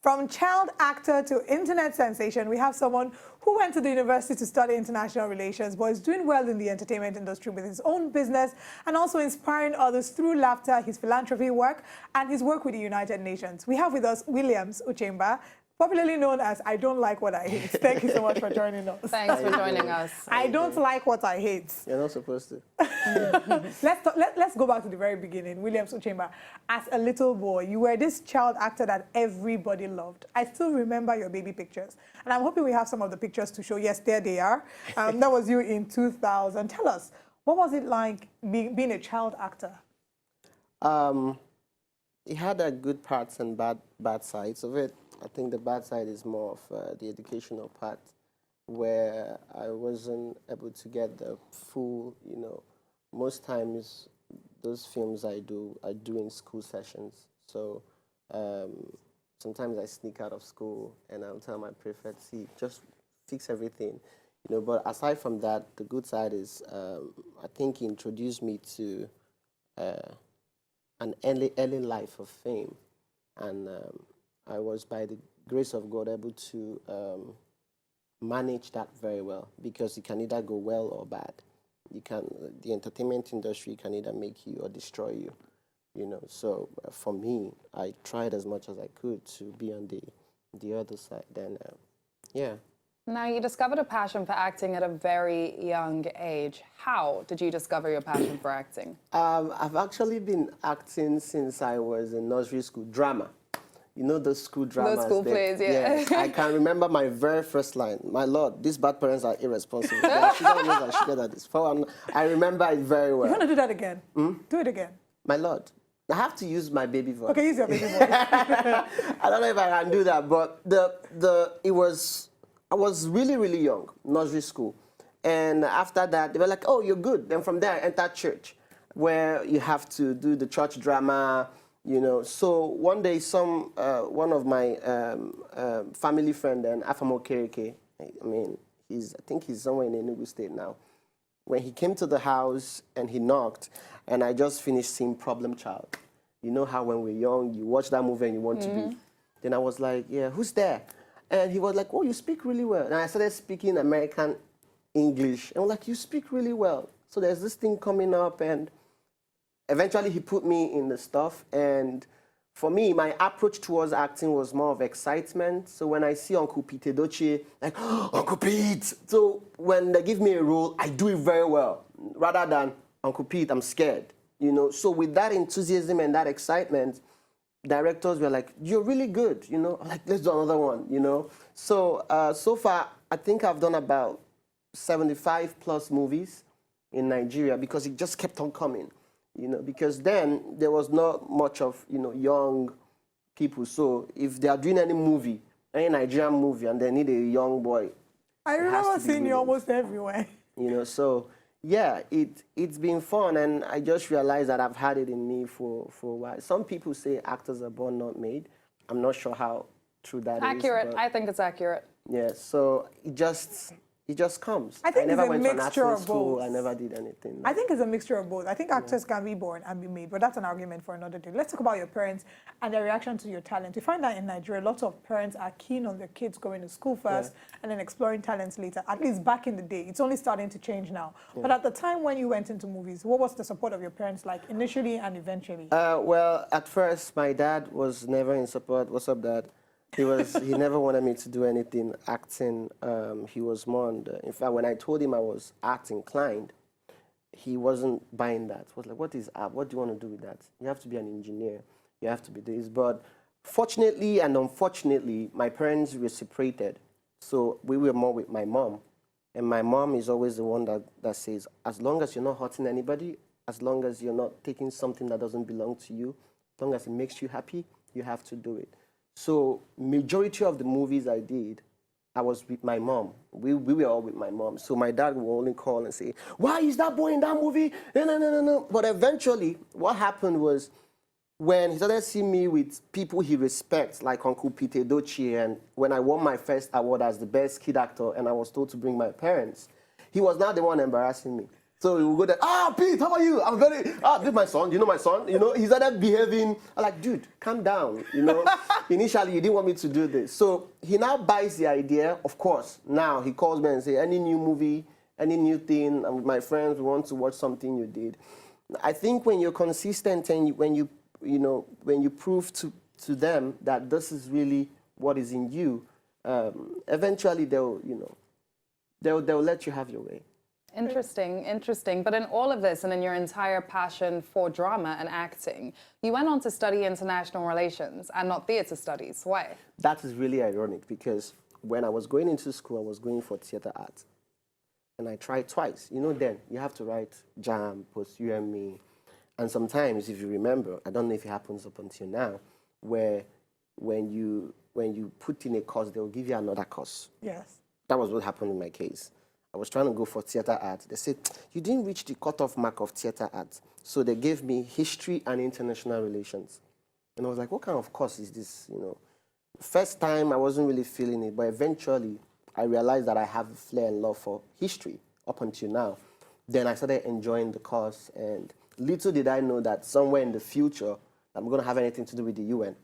From child actor to internet sensation, we have someone who went to the university to study international relations, but is doing well in the entertainment industry with his own business and also inspiring others through laughter, his philanthropy work, and his work with the United Nations. We have with us Williams Uchemba, popularly known as I Don't Like What I Hate. Thank you so much for joining us. Thanks for joining us. I don't like what I hate. You're not supposed to. Let's go back to the very beginning. Williams Uchemba, as a little boy, you were this child actor that everybody loved. I still remember your baby pictures. And I'm hoping we have some of the pictures to show. Yes, there they are. That was you in 2000. Tell us, what was it like being a child actor? It had a good parts and bad sides of it. I think the bad side is more of the educational part, where I wasn't able to get the full, most times those films I do in school sessions. So sometimes I sneak out of school and I'll tell my prefect, see, just fix everything. But aside from that, the good side is I think he introduced me to an early life of fame. And I was, by the grace of God, able to manage that very well, because it can either go well or bad. The entertainment industry can either make you or destroy you, So for me, I tried as much as I could to be on the other side. Then, yeah. Now, you discovered a passion for acting at a very young age. How did you discover your passion for acting? I've actually been acting since I was in nursery school, drama. The school dramas. Those school plays, yeah. I can remember my very first line. My Lord, these bad parents are irresponsible. I remember it very well. You want to do that again? Do it again. My Lord. I have to use my baby voice. Okay, use your baby voice. I don't know if I can do that, but I was really, really young, nursery school. And after that, they were like, oh, you're good. Then from there, I entered church, where you have to do the church drama, So one day, one of my family friend, and Afamo Kereke, I think he's somewhere in Enugu State now. When he came to the house and he knocked, and I just finished seeing Problem Child. You know how when we're young, you watch that movie and you want to be. Then I was like, yeah, who's there? And he was like, oh, you speak really well. And I started speaking American English. And I was like, you speak really well. So there's this thing coming up, and eventually he put me in the stuff. And for me, my approach towards acting was more of excitement. So when I see Uncle Pete Edochie, like, oh, Uncle Pete. So when they give me a role, I do it very well. Rather than, Uncle Pete, I'm scared. So with that enthusiasm and that excitement, directors were like, you're really good, like, let's do another one, So, so far, I think I've done about 75 plus movies in Nigeria, because it just kept on coming, because then there was not much of, young people. So if they are doing any movie, any Nigerian movie, and they need a young boy. I remember seeing you almost everywhere. So yeah, it's been fun, and I just realized that I've had it in me for a while. Some people say actors are born, not made. I'm not sure how true that is. Accurate. I think it's accurate. Yeah, so it just comes. I think never it's a went to an mixture acting of school. both. I never did anything. I think it's a mixture of both. I think actors can be born and be made, but that's an argument for another day. Let's talk about your parents and their reaction to your talent. We find that in Nigeria, lots of parents are keen on their kids going to school first and then exploring talents later. At least back in the day. It's only starting to change now. But at the time when you went into movies, what was the support of your parents like initially and eventually? Well, at first, my dad was never in support. What's up, Dad? He never wanted me to do anything acting. He was more on in fact, when I told him I was art inclined, he wasn't buying that. He was like, what is art? What do you want to do with that? You have to be an engineer. You have to be this. But fortunately and unfortunately, my parents reciprocated. So we were more with my mom. And my mom is always the one that says, as long as you're not hurting anybody, as long as you're not taking something that doesn't belong to you, as long as it makes you happy, you have to do it. So majority of the movies I did, I was with my mom. We were all with my mom. So my dad would only call and say, why is that boy in that movie? No. But eventually, what happened was, when he started seeing me with people he respects, like Uncle Pete Edochie, and when I won my first award as the best kid actor, and I was told to bring my parents, he was now the one embarrassing me. So we will go there, Pete, how are you? I'm very, this is my son, you know my son? You know, he started behaving, I'm like, dude, calm down, you know. Initially, you didn't want me to do this. So he now buys the idea, of course. Now he calls me and says, any new movie, any new thing, I'm with my friends, we want to watch something you did. I think when you're consistent and when you prove to them that this is really what is in you, eventually they'll let you have your way. Interesting, interesting. But in all of this and in your entire passion for drama and acting, you went on to study international relations and not theatre studies. Why? That is really ironic because when I was going into school, I was going for theatre arts. And I tried twice. You know, then you have to write JAM, post-UME. And sometimes, if you remember, I don't know if it happens up until now, where when you put in a course, they'll give you another course. Yes. That was what happened in my case. I was trying to go for theatre arts. They said, you didn't reach the cutoff mark of theatre arts. So they gave me history and international relations. And I was like, what kind of course is this? You know, first time I wasn't really feeling it, but eventually I realized that I have a flair and love for history up until now. Then I started enjoying the course, and little did I know that somewhere in the future, I'm going to have anything to do with the UN.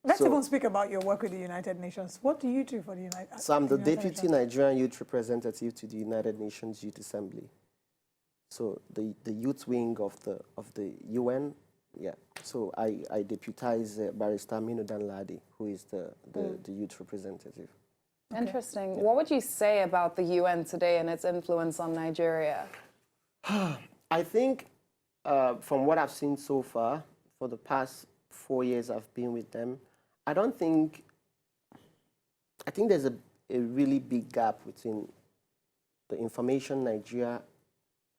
Let's even speak about your work with the United Nations. What do you do for the United Nations? So I'm the Deputy Nigerian Youth Representative to the United Nations Youth Assembly. So the youth wing of the UN, yeah. So I deputize Barrister Aminu Danladi, who is the youth representative. Interesting. Okay. What would you say about the UN today and its influence on Nigeria? I think from what I've seen so far, for the past 4 years I've been with them, I think there's a really big gap between the information Nigeria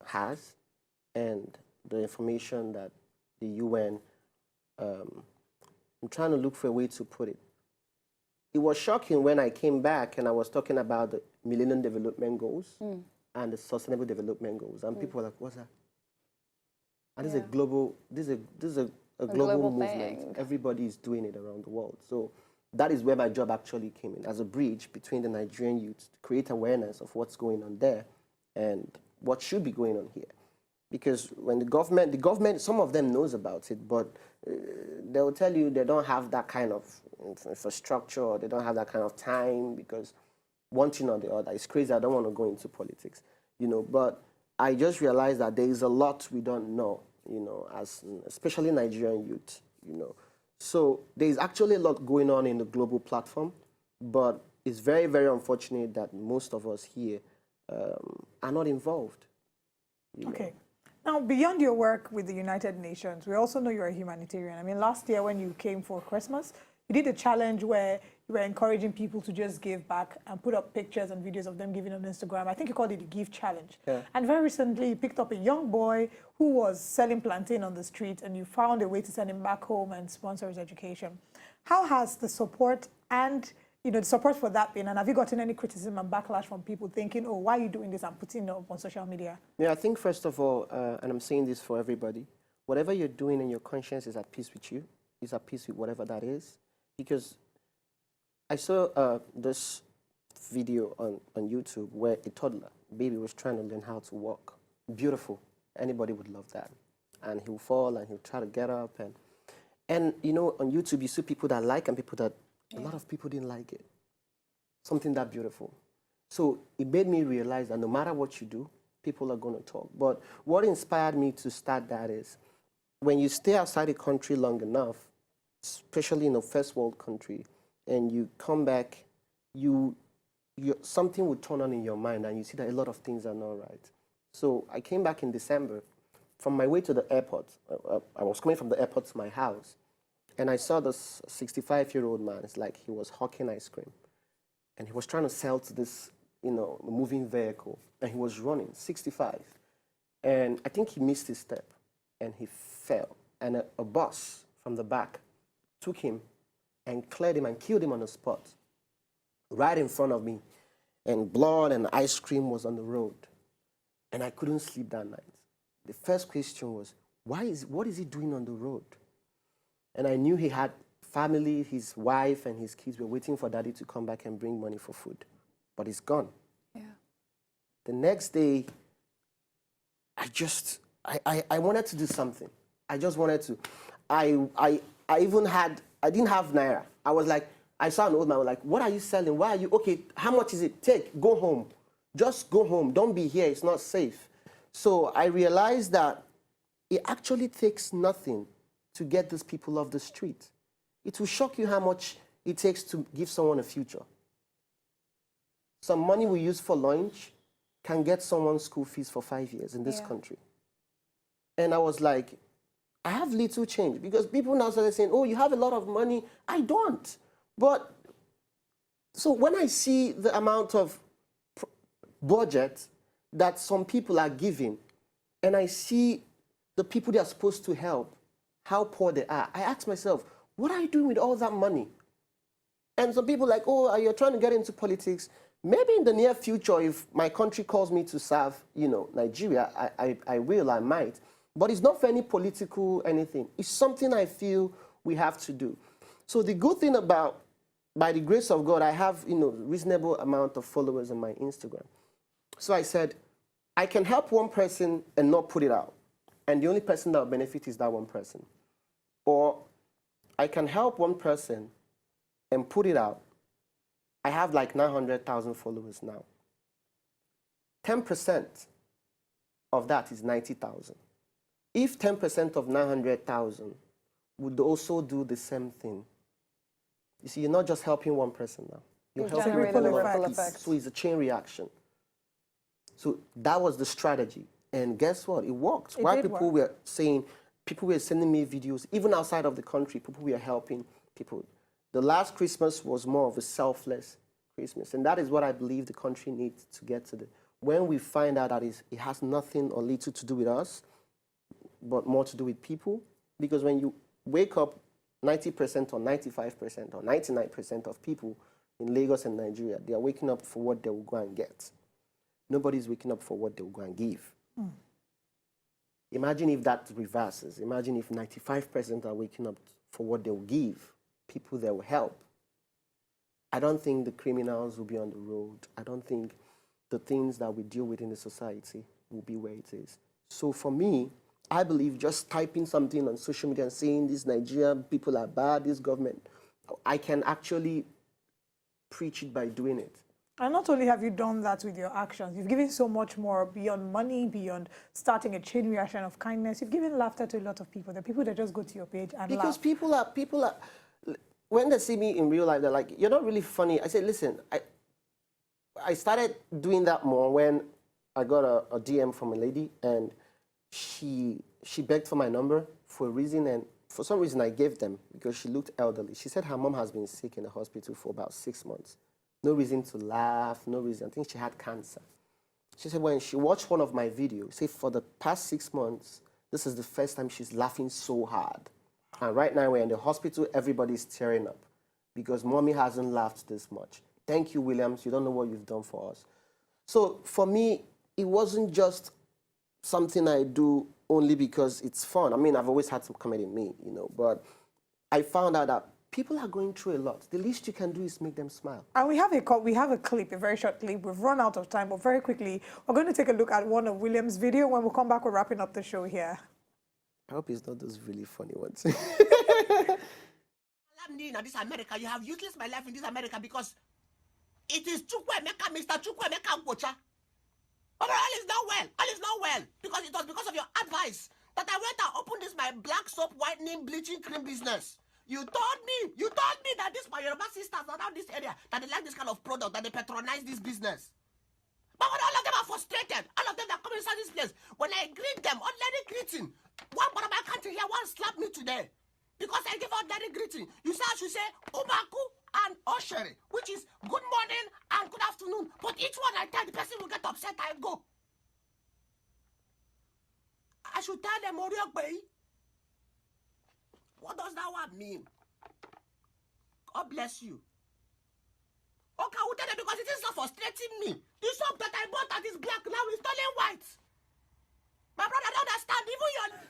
has and the information that the UN, I'm trying to look for a way to put it. It was shocking when I came back and I was talking about the Millennium Development Goals and the Sustainable Development Goals, and people were like, what's that? And this is a global, this is a global movement. Thing. Everybody is doing it around the world. So that is where my job actually came in, as a bridge between the Nigerian youth to create awareness of what's going on there and what should be going on here. Because when the government, some of them knows about it, but they'll tell you they don't have that kind of infrastructure, or they don't have that kind of time, because one thing or the other. It's crazy, I don't want to go into politics, you know, but I just realized that there is a lot we don't know, you know, especially Nigerian youth, you know. So there's actually a lot going on in the global platform, but it's very, very unfortunate that most of us here are not involved. Okay. Now, beyond your work with the United Nations, we also know you're a humanitarian. I mean, last year when you came for Christmas, you did a challenge where you were encouraging people to just give back and put up pictures and videos of them giving on Instagram. I think you called it the Give Challenge. Yeah. And very recently, you picked up a young boy who was selling plantain on the street, and you found a way to send him back home and sponsor his education. How has the support and the support for that been? And have you gotten any criticism and backlash from people thinking, oh, why are you doing this and putting it up on social media? Yeah, I think first of all, and I'm saying this for everybody, whatever you're doing and your conscience is at peace with you, is at peace with whatever that is. Because I saw this video on YouTube where a toddler, baby, was trying to learn how to walk. Beautiful. Anybody would love that. And he'll fall and he'll try to get up. And you know, on YouTube, you see people that like and people that, a lot of people didn't like it. Something that beautiful. So it made me realize that no matter what you do, people are going to talk. But what inspired me to start that is, when you stay outside the country long enough, especially in a first world country, and you come back, something would turn on in your mind, and you see that a lot of things are not right. So I came back in December. From my way to the airport, I was coming from the airport to my house, and I saw this 65-year-old man. It's like he was hawking ice cream, and he was trying to sell to this, moving vehicle, and he was running, 65. And I think he missed his step, and he fell, and a bus from the back took him and cleared him and killed him on the spot, right in front of me. And blood and ice cream was on the road. And I couldn't sleep that night. The first question was, what is he doing on the road? And I knew he had family, his wife and his kids were waiting for daddy to come back and bring money for food. But he's gone. Yeah. The next day, I wanted to do something. I just wanted to. I even had, I didn't have Naira. I was like, I saw an old man, I was like, what are you selling? Why are you, okay, how much is it? Take, go home. Just go home. Don't be here. It's not safe. So I realized that it actually takes nothing to get these people off the street. It will shock you how much it takes to give someone a future. Some money we use for lunch can get someone's school fees for 5 years in this country. And I was like, I have little change, because people now started saying, oh, you have a lot of money. I don't. But so when I see the amount of budget that some people are giving, and I see the people they are supposed to help, how poor they are, I ask myself, what are you doing with all that money? And some people like, oh, you're trying to get into politics. Maybe in the near future, if my country calls me to serve, you know, Nigeria, I will, I might. But it's not for any political anything. It's something I feel we have to do. So the good thing about, by the grace of God, I have, you know, reasonable amount of followers on my Instagram. So I said, I can help one person and not put it out. And the only person that will benefit is that one person. Or I can help one person and put it out. I have like 900,000 followers now. 10% of that is 90,000. If 10% of 900,000 would also do the same thing, you see, you're not just helping one person now. You're helping a generating a lot of ripple people. effect. So it's a chain reaction. So that was the strategy. And guess what? It worked. While people were saying, people were sending me videos, even outside of the country, people were helping people. The last Christmas was more of a selfless Christmas. And that is what I believe the country needs to get to. When we find out that it has nothing or little to do with us, but more to do with people. Because when you wake up, 90% or 95% or 99% of people in Lagos and Nigeria, they are waking up for what they will go and get. Nobody's waking up for what they will go and give. Imagine if that reverses. Imagine if 95% are waking up for what they will give, people that will help. I don't think the criminals will be on the road. I don't think the things that we deal with in the society will be where it is. So for me, I believe just typing something on social media and saying this Nigerian people are bad, this government, I can actually preach it by doing it. And not only have you done that with your actions, you've given so much more beyond money, beyond starting a chain reaction of kindness. You've given laughter to a lot of people. The people that just go to your page and because laugh. people are, when they see me in real life, they're like, you're not really funny. I said, listen, I started doing that more when I got a DM from a lady, and she begged for my number for a reason, and for some reason I gave them because she looked elderly. She said her mom has been sick in the hospital for about 6 months. No reason to laugh, no reason. I think she had cancer. She said when she watched one of my videos, say for the past 6 months, this is the first time she's laughing so hard. And right now we're in the hospital, everybody's tearing up because mommy hasn't laughed this much. Thank you, Williams. You don't know what you've done for us. So for me, it wasn't just something I do only because it's fun. I mean, I've always had some comedy in me, you know, but I found out that people are going through a lot. The least you can do is make them smile. And we have a clip, a very short clip. We've run out of time, but very quickly, we're going to take a look at one of William's video. When we come back, we're wrapping up the show here. I hope it's not those really funny ones. In this America, you have useless my life in this America because it is Chukwemeka, Mr. Chukwemeka Nkocha. But all is not well. All is not well. Because it was because of your advice that I went and opened this my black soap whitening bleaching cream business. You told me that this my Yoruba sisters around this area that they like this kind of product, that they patronize this business. But when all of them are frustrated, all of them that come inside this place, when I greet them, ordinary greeting, one part of my country here, one slap me today. Because I give ordinary greeting. You say I should say Umaku and Oshere, which is good morning and good afternoon. But each one I tell the person will get upset, I go. I should tell them Oriokbei. What does that word mean? God bless you. Okay, I will tell them because it is not frustrating me. The soap that I bought that is black now is turning white. My brother, I don't understand. and even your...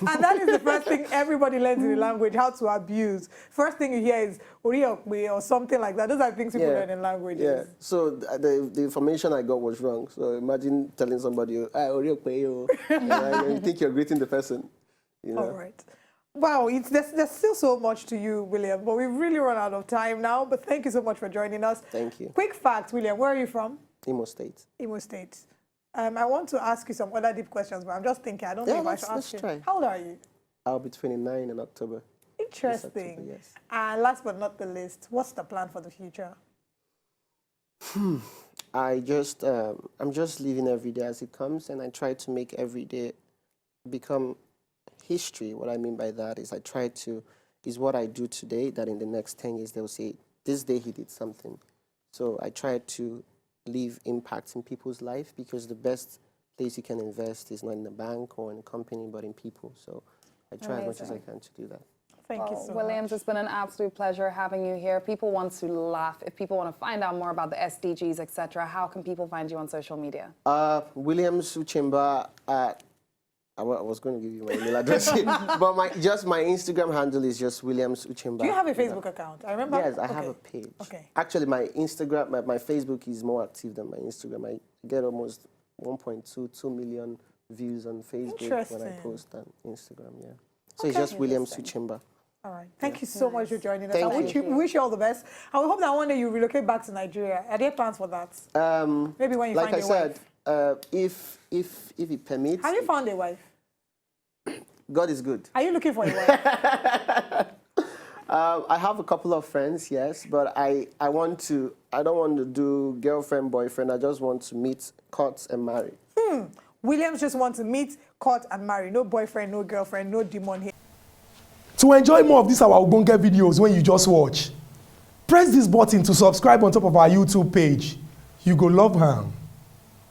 And that is the first thing everybody learns in the language, how to abuse. First thing you hear is Oriokwe or something like that. Those are things people learn in languages. Yeah. So the information I got was wrong. So imagine telling somebody, Oriokwe, you think you're greeting the person. You know? All right. Wow, there's still so much to you, William, but we've really run out of time now. But thank you so much for joining us. Thank you. Quick fact, William, where are you from? Imo State. Imo State. I want to ask you some other deep questions, but I'm just thinking, I don't know if I should ask you. Try. How old are you? I'll be 29 in October. Interesting. October, yes. And last but not the least, what's the plan for the future? I'm just living every day as it comes, and I try to make every day become history. What I mean by that is is what I do today, that in the next 10 years they'll say, this day he did something. So I try to leave impact in people's life, because the best place you can invest is not in a bank or in a company, but in people. So I try as much as I can to do that. Thank you so Williams, much. it's been an absolute pleasure having you here. People want to laugh. If people want to find out more about the SDGs, etc., how can people find you on social media? Williams Uchemba at... I was going to give you my email address, but my Instagram handle is just Williams Uchemba. Do you have a Facebook account? I remember. Yes, I have a page. Okay. Actually, my Instagram, my Facebook is more active than my Instagram. I get almost 2 million views on Facebook when I post on Instagram. Yeah. So it's just Williams Uchemba. All right. Thank you so much for joining us. Thank We wish you all the best. And we hope that one day you relocate back to Nigeria. Are there plans for that? Maybe when you find a wife. If it permits. Have you found a wife? God is good. Are you looking for a wife? I have a couple of friends, yes, but I don't want to do girlfriend, boyfriend. I just want to meet, court, and marry. Williams just wants to meet, court, and marry. No boyfriend, no girlfriend, no demon here. To enjoy more of these our Ogbonge videos when you just watch, press this button to subscribe on top of our YouTube page. You go love am.